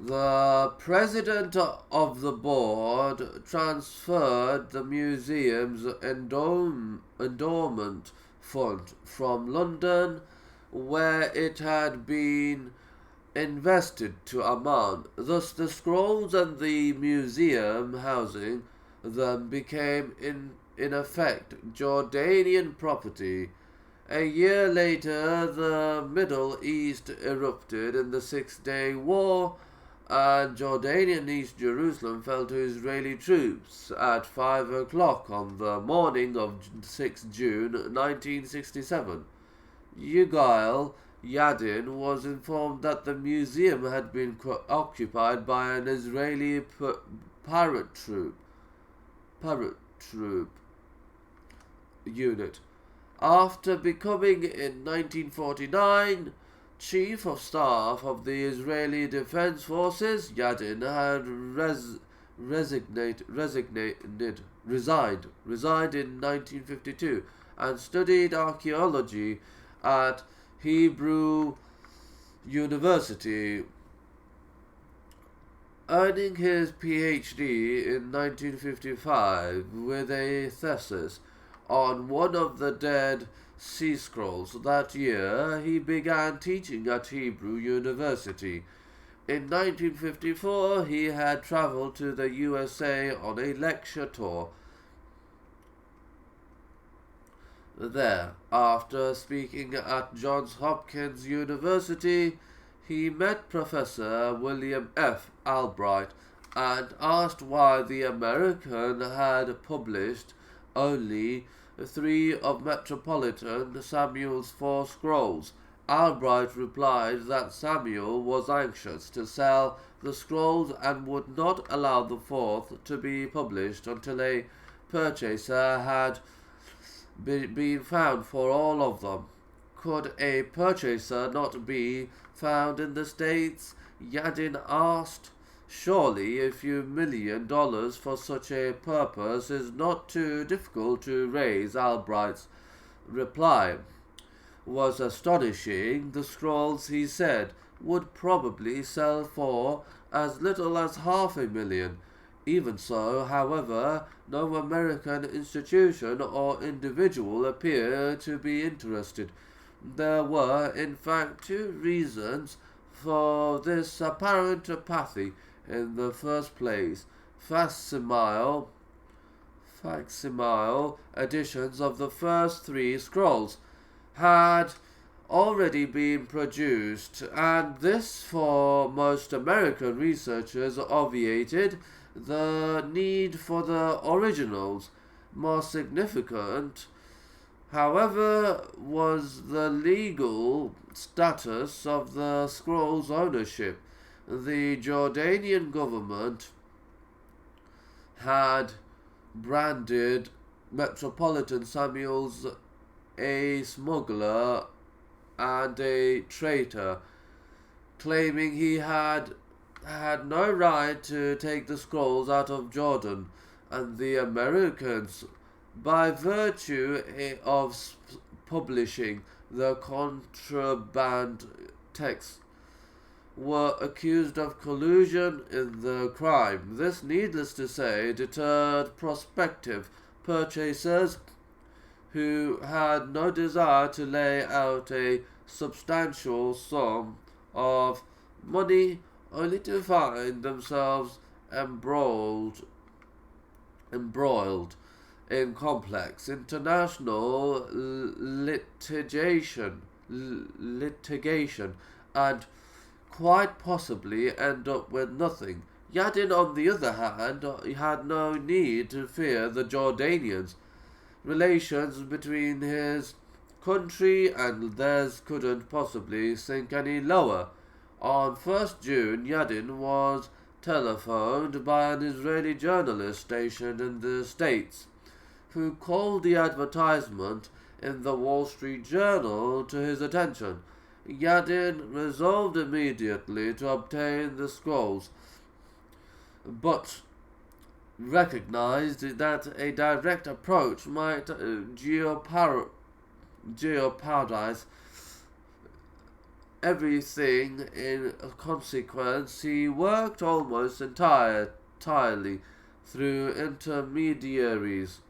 The president of the board transferred the museum's endowment fund from London, where it had been invested, to Amman. Thus, the scrolls and the museum housing them became, in effect, Jordanian property. A year later, the Middle East erupted in the Six-Day War, and Jordanian East Jerusalem fell to Israeli troops at 5 o'clock on the morning of 6 June 1967. Yigael Yadin was informed that the museum had been occupied by an Israeli paratroop unit. After becoming, in 1949, Chief of Staff of the Israeli Defense Forces, Yadin had resigned in 1952 and studied archaeology at Hebrew University, earning his PhD in 1955 with a thesis on one of the Dead Sea Scrolls. That year, he began teaching at Hebrew University. In 1954, he had traveled to the USA on a lecture tour. There, after speaking at Johns Hopkins University, he met Professor William F. Albright and asked why the American had published only 3 of Metropolitan Samuel's 4 scrolls. Albright replied that Samuel was anxious to sell the scrolls and would not allow the 4th to be published until a purchaser had been found for all of them. Could a purchaser not be found in the States? Yadin asked. Surely a few $1,000,000 for such a purpose is not too difficult to raise. Albright's reply was astonishing. The scrolls, he said, would probably sell for as little as $500,000. Even so, however, no American institution or individual appeared to be interested. There were, in fact, 2 reasons for this apparent apathy. In the first place, facsimile editions of the first 3 scrolls had already been produced, and this, for most American researchers, obviated the need for the originals. More significant, however, was the legal status of the scrolls' ownership. The Jordanian government had branded Metropolitan Samuels a smuggler and a traitor, claiming he had no right to take the scrolls out of Jordan, and the Americans, by virtue of publishing the contraband texts, were accused of collusion in the crime. This, needless to say, deterred prospective purchasers who had no desire to lay out a substantial sum of money only to find themselves embroiled in complex international litigation and quite possibly end up with nothing. Yadin, on the other hand, had no need to fear the Jordanians. Relations between his country and theirs couldn't possibly sink any lower. On 1st June, Yadin was telephoned by an Israeli journalist stationed in the States, who called the advertisement in the Wall Street Journal to his attention. Yadin resolved immediately to obtain the scrolls, but recognized that a direct approach might jeopardize everything. In consequence, he worked almost entirely through intermediaries.